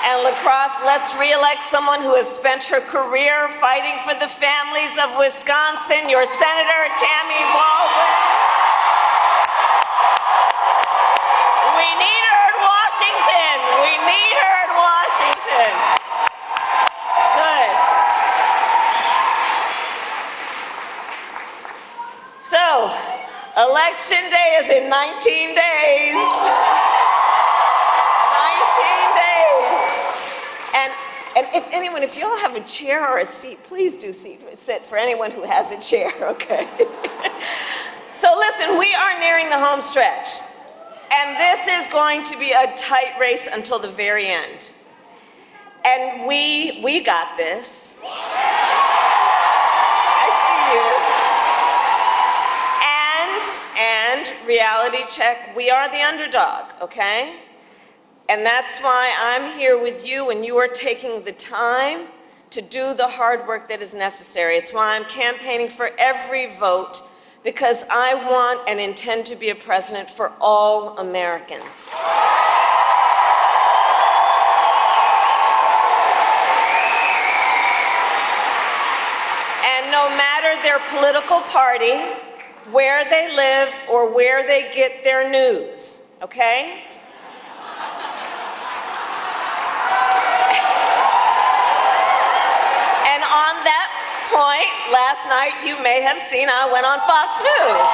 And La Crosse, let's re-elect someone who has spent her career fighting for the families of Wisconsin, your Senator Tammy Baldwin. We need her in Washington. We need her in Washington. Good. So, Election Day is in 19 days. 19 days. And if you all have a chair or a seat, please do sit for anyone who has a chair, okay? So listen, we are nearing the home stretch. And this is going to be a tight race until the very end. And we got this. I see you. And reality check, we are the underdog, okay? And that's why I'm here with you and you are taking the time to do the hard work that is necessary. It's why I'm campaigning for every vote, because I want and intend to be a president for all Americans. And no matter their political party, where they live, or where they get their news, okay? And on that point, last night you may have seen I went on Fox News.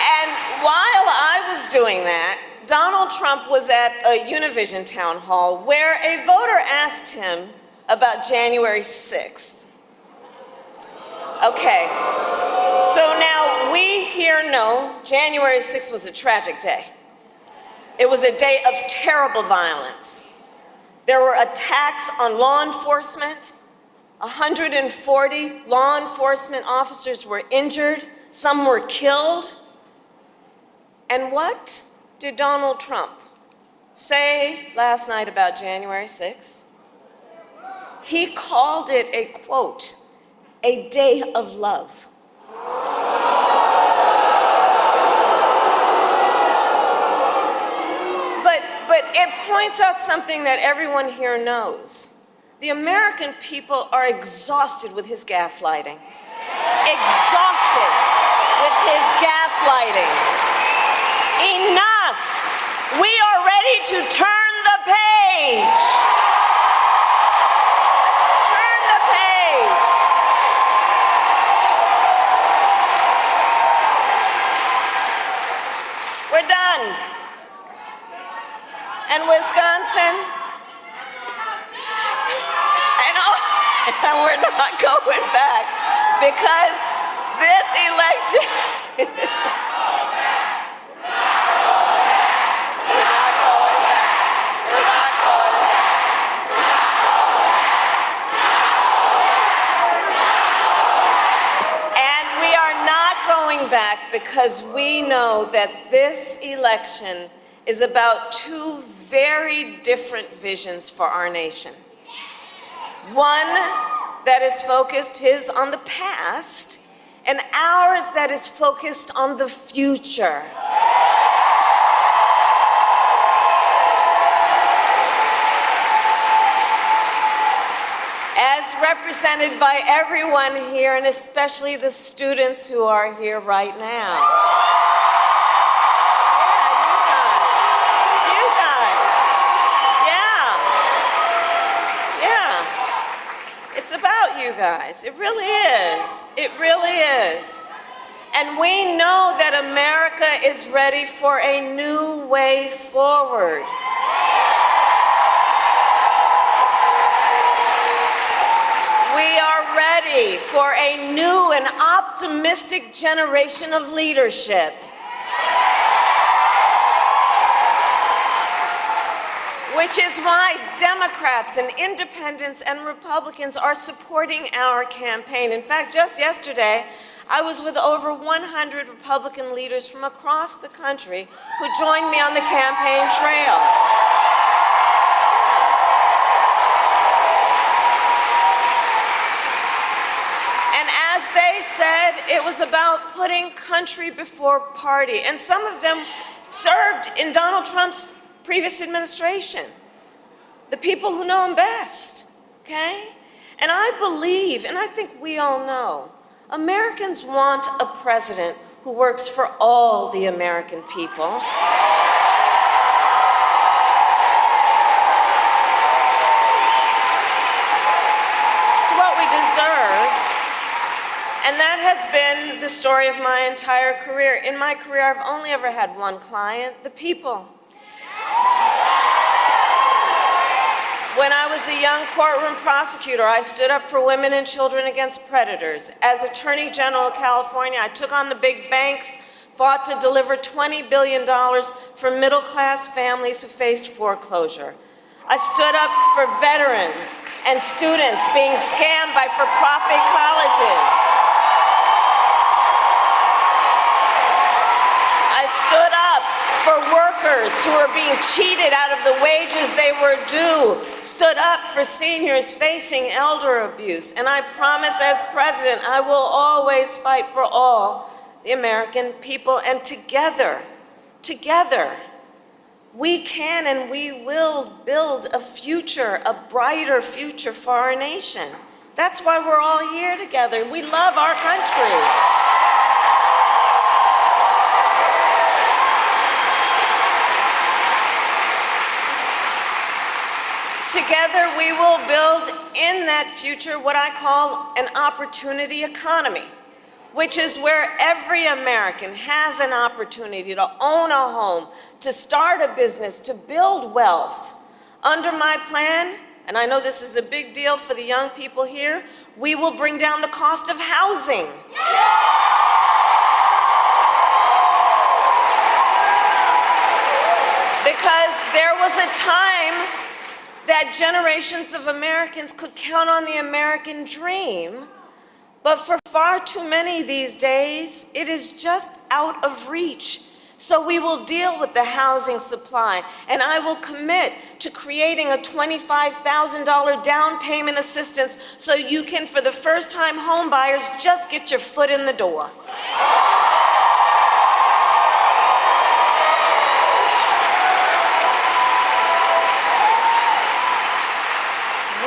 And while I was doing that, Donald Trump was at a Univision town hall where a voter asked him about January 6th. Okay, so now we here know January 6th was a tragic day. It was a day of terrible violence. There were attacks on law enforcement. 140 law enforcement officers were injured. Some were killed. And what did Donald Trump say last night about January 6th? He called it a, quote, a day of love. But it points out something that everyone here knows. The American people are exhausted with his gaslighting. Exhausted with his gaslighting. Enough! We are ready to turn the page. Turn the page. We're done. And Wisconsin, and we're not going back, because this election, and we are not going back because we know that this election is about two very different visions for our nation. One that is focused on the past, and ours that is focused on the future. As represented by everyone here, and especially the students who are here right now. It's about you guys. It really is. It really is. And we know that America is ready for a new way forward. We are ready for a new and optimistic generation of leadership. Which is why Democrats and independents and Republicans are supporting our campaign. In fact, just yesterday, I was with over 100 Republican leaders from across the country who joined me on the campaign trail. And as they said, it was was about putting country before party. And some of them served in Donald Trump's previous administration. The people who know him best, okay? And I believe, and I think we all know, Americans want a president who works for all the American people. It's what we deserve. And that has been the story of my entire career. In my career, I've only ever had one client, the people. When I was a young courtroom prosecutor, I stood up for women and children against predators. As Attorney General of California, I took on the big banks, fought to deliver $20 billion for middle-class families who faced foreclosure. I stood up for veterans and students being scammed by for-profit colleges. I stood up for workers who are being cheated out of the wages they were due, stood up for seniors facing elder abuse, and I promise as president I will always fight for all the American people, and together, we can and we will build a future, a brighter future for our nation. That's why we're all here together. We love our country. Together, we will build in that future what I call an opportunity economy, which is where every American has an opportunity to own a home, to start a business, to build wealth. Under my plan, and I know this is a big deal for the young people here, we will bring down the cost of housing. Because there was a time that generations of Americans could count on the American dream, but for far too many these days, it is just out of reach. So we will deal with the housing supply, and I will commit to creating a $25,000 down payment assistance so you can, for the first-time home buyers, just get your foot in the door.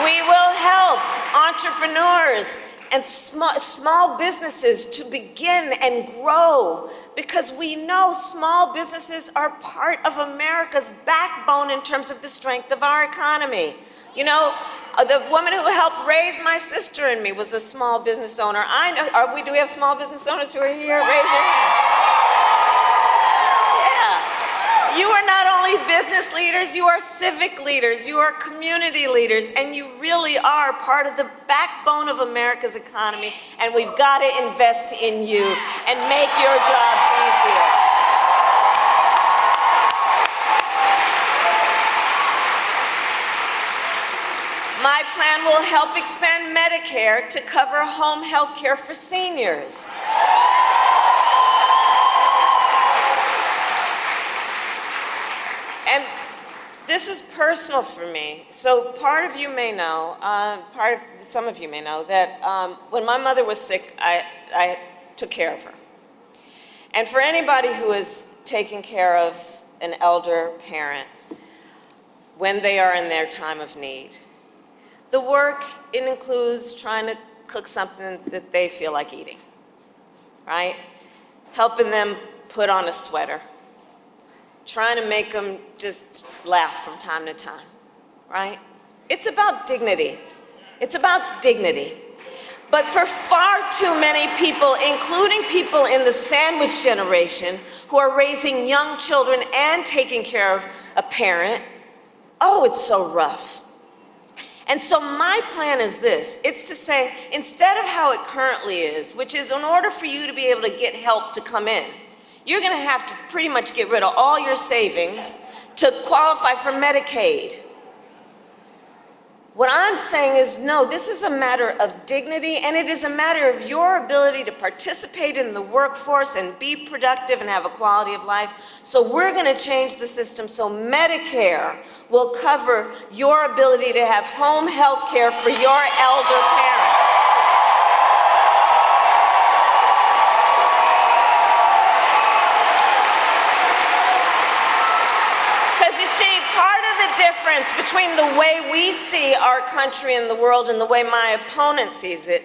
We will help entrepreneurs and small businesses to begin and grow, because we know small businesses are part of America's backbone in terms of the strength of our economy. You know, the woman who helped raise my sister and me was a small business owner. I know, do we have small business owners who are here? Raise your hand. You are not only business leaders, you are civic leaders, you are community leaders, and you really are part of the backbone of America's economy, and we've got to invest in you and make your jobs easier. My plan will help expand Medicare to cover home health care for seniors. And this is personal for me. So part of you may know, some of you may know, that when my mother was sick, I took care of her. And for anybody who is taking care of an elder parent when they are in their time of need, the work, it includes trying to cook something that they feel like eating, right? Helping them put on a sweater, trying to make them just laugh from time to time, right? It's about dignity. It's about dignity. But for far too many people, including people in the sandwich generation who are raising young children and taking care of a parent, oh, it's so rough. And so my plan is this. It's to say, instead of how it currently is, which is in order for you to be able to get help to come in, you're going to have to pretty much get rid of all your savings to qualify for Medicaid. What I'm saying is, no, this is a matter of dignity, and it is a matter of your ability to participate in the workforce and be productive and have a quality of life. So we're going to change the system so Medicare will cover your ability to have home health care for your elder parents. difference between the way we see our country and the world and the way my opponent sees it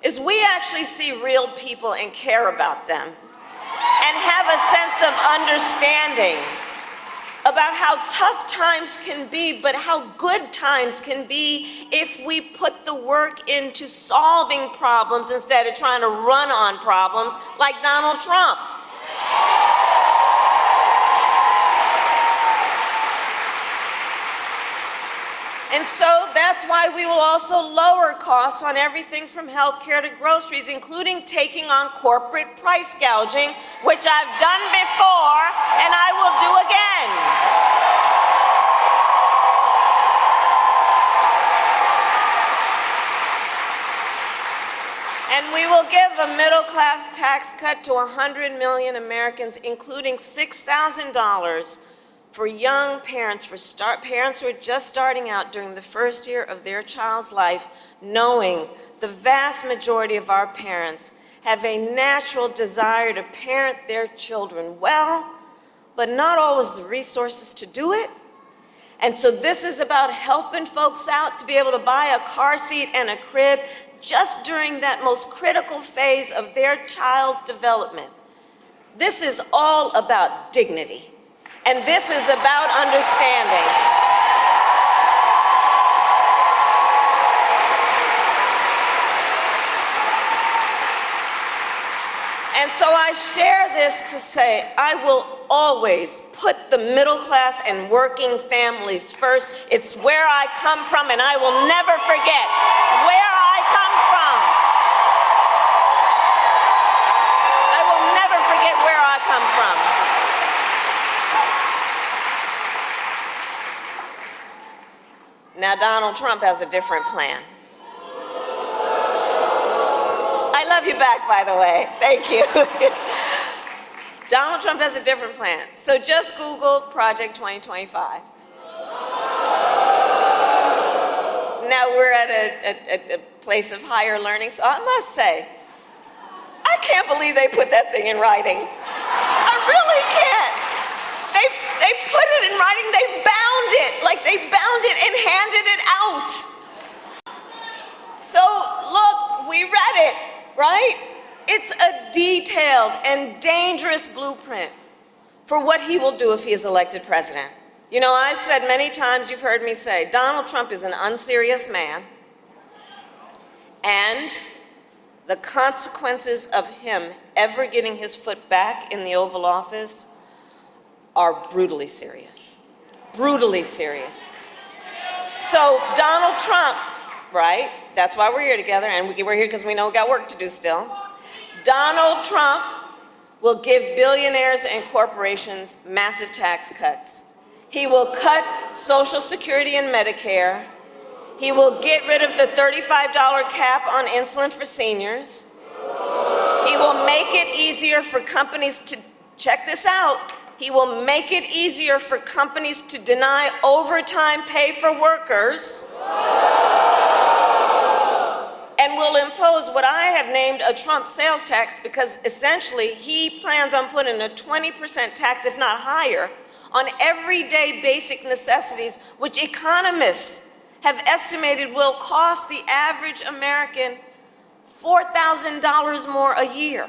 is we actually see real people and care about them and have a sense of understanding about how tough times can be, but how good times can be if we put the work into solving problems instead of trying to run on problems like Donald Trump. And so that's why we will also lower costs on everything from healthcare to groceries, including taking on corporate price gouging, which I've done before and I will do again. And we will give a middle-class tax cut to 100 million Americans, including $6,000 for young parents, parents who are just starting out during the first year of their child's life, knowing the vast majority of our parents have a natural desire to parent their children well, but not always the resources to do it. And so this is about helping folks out to be able to buy a car seat and a crib just during that most critical phase of their child's development. This is all about dignity. And this is about understanding. And so I share this to say I will always put the middle class and working families first. It's where I come from, and I will never forget where I come from. I will never forget where I come from. Now, Donald Trump has a different plan. I love you back, by the way. Thank you. Donald Trump has a different plan. So just Google Project 2025. Now we're at a place of higher learning, so I must say, I can't believe they put that thing in writing. I really can't. They put it in writing, they bound it, like they bound it and handed it out. So look, we read it, right? It's a detailed and dangerous blueprint for what he will do if he is elected president. You know, I said many times, you've heard me say, Donald Trump is an unserious man, and the consequences of him ever getting his foot back in the Oval Office are brutally serious. Brutally serious. So Donald Trump, right? That's why we're here together, and we're here because we know we got work to do still. Donald Trump will give billionaires and corporations massive tax cuts. He will cut Social Security and Medicare. He will get rid of the $35 cap on insulin for seniors. He will make it easier for companies to, check this out, he will make it easier for companies to deny overtime pay for workers, and will impose what I have named a Trump sales tax, because essentially he plans on putting a 20% tax, if not higher, on everyday basic necessities, which economists have estimated will cost the average American $4,000 more a year.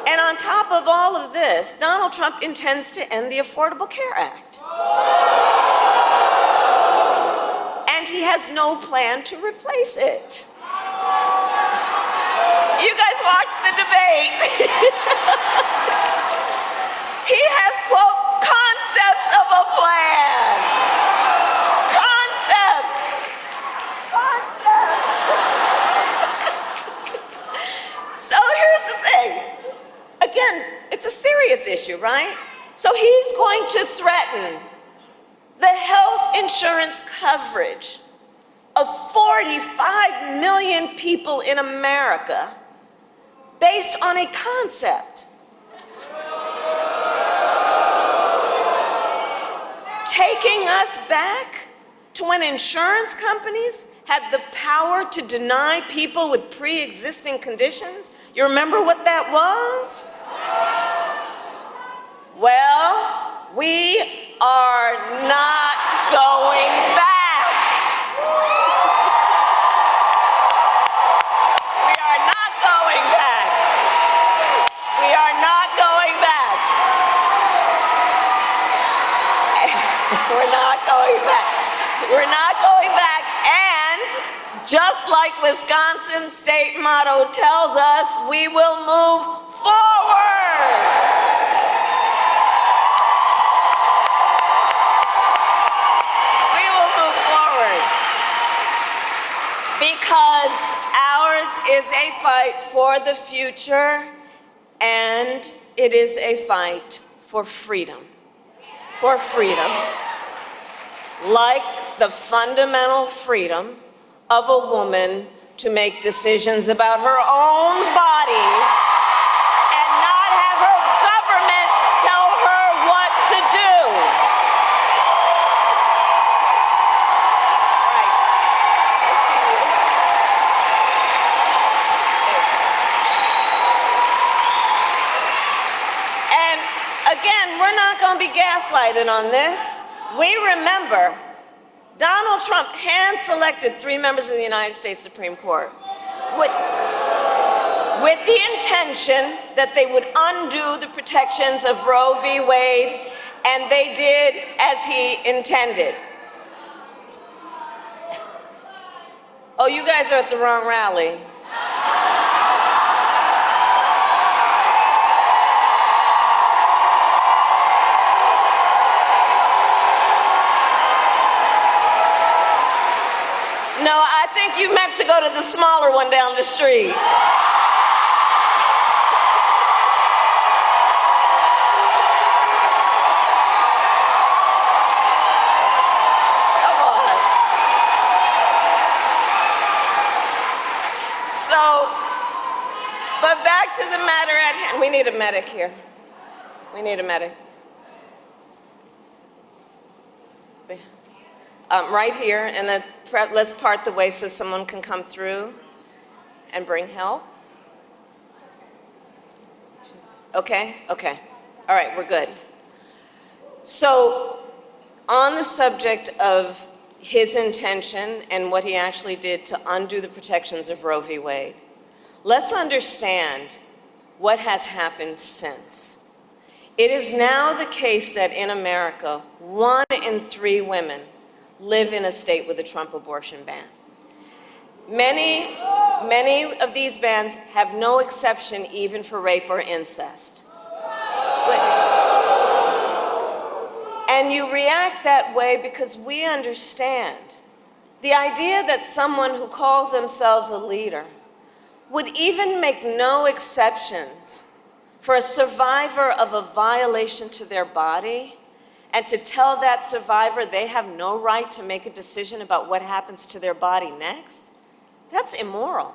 And on top of all of this, Donald Trump intends to end the Affordable Care Act. And he has no plan to replace it. You guys watch the debate. He has, quote, concepts of a plan. Concepts. So here's the thing. Again, it's a serious issue, right? So he's going to threaten the health insurance coverage of 45 million people in America based on a concept. Taking us back to when insurance companies had the power to deny people with pre-existing conditions. You remember what that was? Well, We are not going back. We are not going back. We are not going back. We're not going back. We're not going back. And just like Wisconsin's state motto tells us, we will move forward. Because ours is a fight for the future, and it is a fight for freedom. For freedom. Like the fundamental freedom of a woman to make decisions about her own body and not have her government tell her what to do. Again, we're not going to be gaslighted on this. We remember Donald Trump hand-selected 3 members of the United States Supreme Court with the intention that they would undo the protections of Roe v. Wade, and they did as he intended. Oh, you guys are at the wrong rally. No, I think you meant to go to the smaller one down the street. Come on. So, but back to the matter at hand. We need a medic here. We need a medic. Right here, and then let's part the way so someone can come through and bring help. Okay? Okay. All right, we're good. So, on the subject of his intention and what he actually did to undo the protections of Roe v. Wade, let's understand what has happened since. It is now the case that in America, 1 in 3 women live in a state with a Trump abortion ban. Many of these bans have no exception even for rape or incest. And you react that way because we understand the idea that someone who calls themselves a leader would even make no exceptions for a survivor of a violation to their body, and to tell that survivor they have no right to make a decision about what happens to their body next? That's immoral.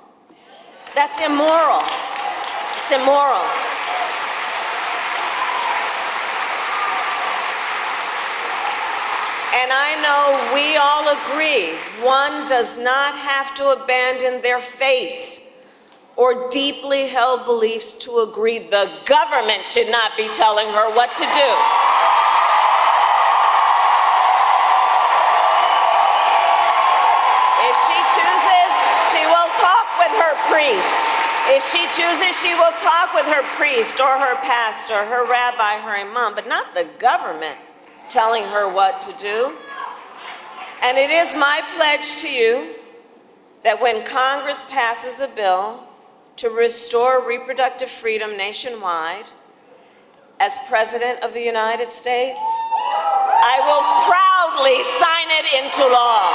That's immoral. It's immoral. And I know we all agree, one does not have to abandon their faith or deeply held beliefs to agree the government should not be telling her what to do. If she chooses, she will talk with her priest or her pastor, her rabbi, her imam, but not the government telling her what to do. And it is my pledge to you that when Congress passes a bill to restore reproductive freedom nationwide, as President of the United States, I will proudly sign it into law.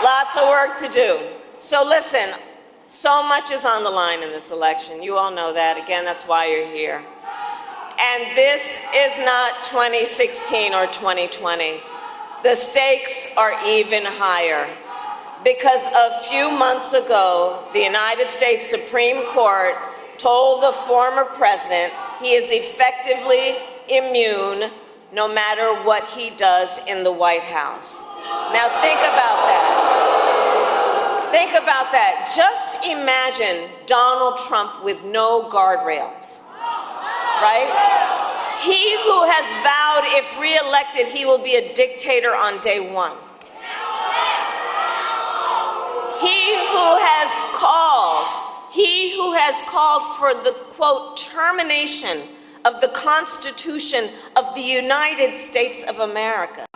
Lots of work to do. So listen, so much is on the line in this election. You all know that. Again, that's why you're here. And this is not 2016 or 2020. The stakes are even higher. because a few months ago, the United States Supreme Court told the former president he is effectively immune no matter what he does in the White House. Now think about that. Think about that. Just imagine Donald Trump with no guardrails, right? He who has vowed if re-elected he will be a dictator on day one. He who has called for the, quote, termination of the Constitution of the United States of America.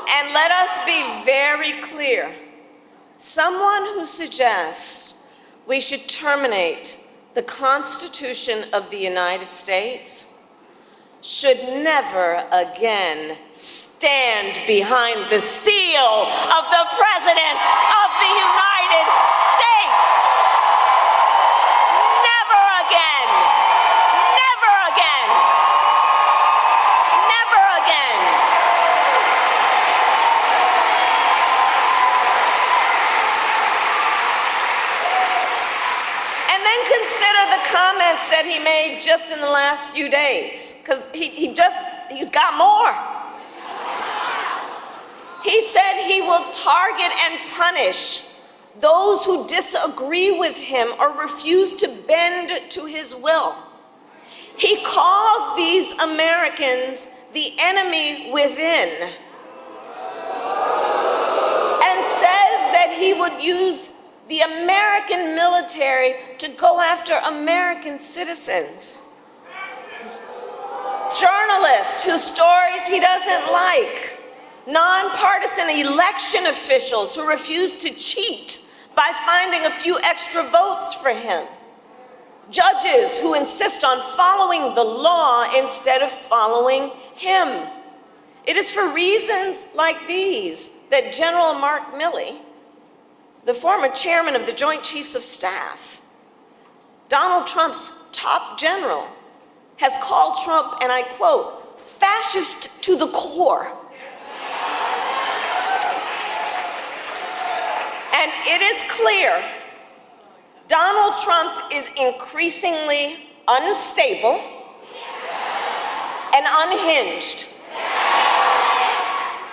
And let us be very clear. Someone who suggests we should terminate the Constitution of the United States should never again stand behind the seal of the President of the United States. Never again. Never again. Never again. And then consider the comments that he made just in the last few days, because he's got more. He said he will target and punish those who disagree with him or refuse to bend to his will. He calls these Americans the enemy within, and says that he would use the American military to go after American citizens. Journalists whose stories he doesn't like. Nonpartisan election officials who refuse to cheat by finding a few extra votes for him. Judges who insist on following the law instead of following him. It is for reasons like these that General Mark Milley, the former chairman of the Joint Chiefs of Staff, Donald Trump's top general, has called Trump, and I quote, fascist to the core. And it is clear Donald Trump is increasingly unstable and unhinged,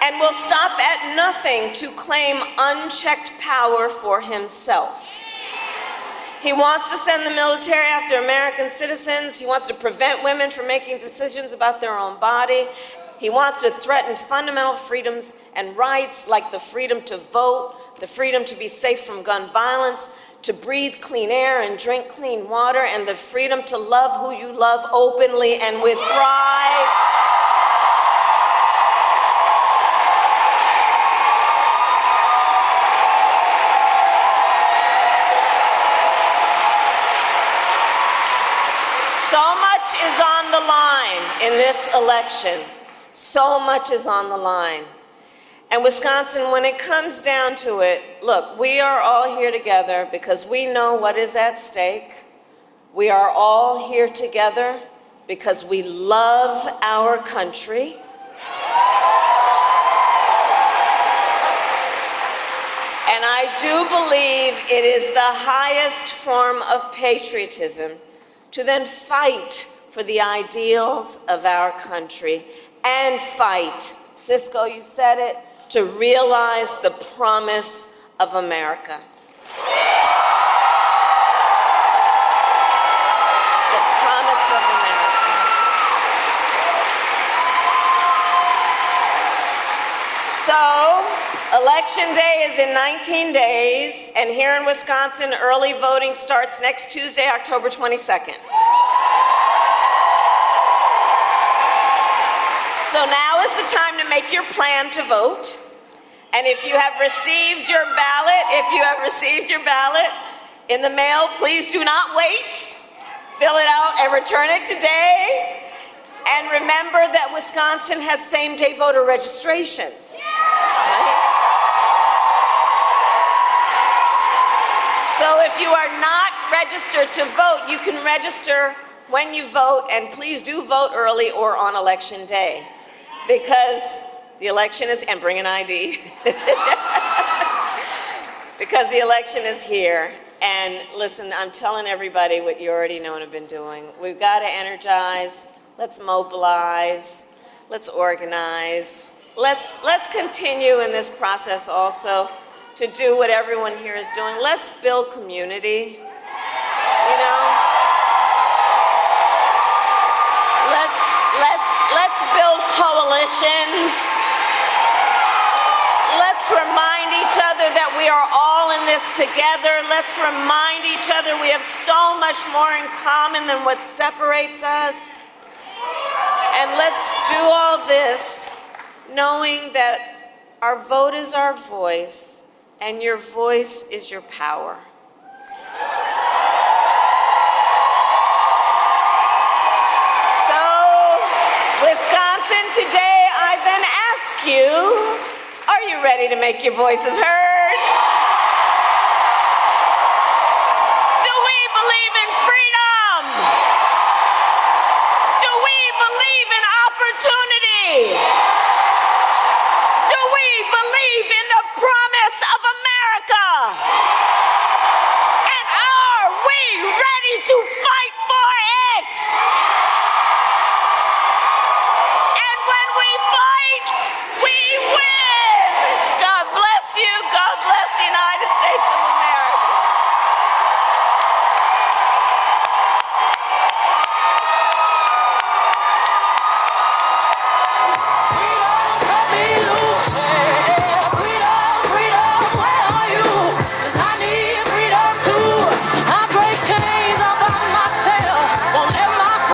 and will stop at nothing to claim unchecked power for himself. He wants to send the military after American citizens. He wants to prevent women from making decisions about their own body. He wants to threaten fundamental freedoms and rights like the freedom to vote, the freedom to be safe from gun violence, to breathe clean air and drink clean water, and the freedom to love who you love openly and with pride. So much is on the line in this election. So much is on the line. And Wisconsin, when it comes down to it, look, we are all here together because we know what is at stake. We are all here together because we love our country. And I do believe it is the highest form of patriotism to then fight for the ideals of our country and fight, Cisco, you said it, to realize the promise of America. The promise of America. So, Election Day is in 19 days, and here in Wisconsin, early voting starts next Tuesday, October 22nd. So now is the time to make your plan to vote. And if you have received your ballot, in the mail, please do not wait. Fill it out and return it today. And remember that Wisconsin has same-day voter registration. Right? So if you are not registered to vote, you can register when you vote, and please do vote early or on Election Day. Because The election is, and bring an ID, because the election is here. And listen, I'm telling everybody what you already know and have been doing. We've got to energize, let's mobilize, let's organize. Let's continue in this process also to do what everyone here is doing. Let's build community, you know? Let's build coalitions. Let's remind each other that we are all in this together. Let's remind each other we have so much more in common than what separates us. And let's do all this knowing that our vote is our voice and your voice is your power. So, Wisconsin, today I then ask you, are you ready to make your voices heard?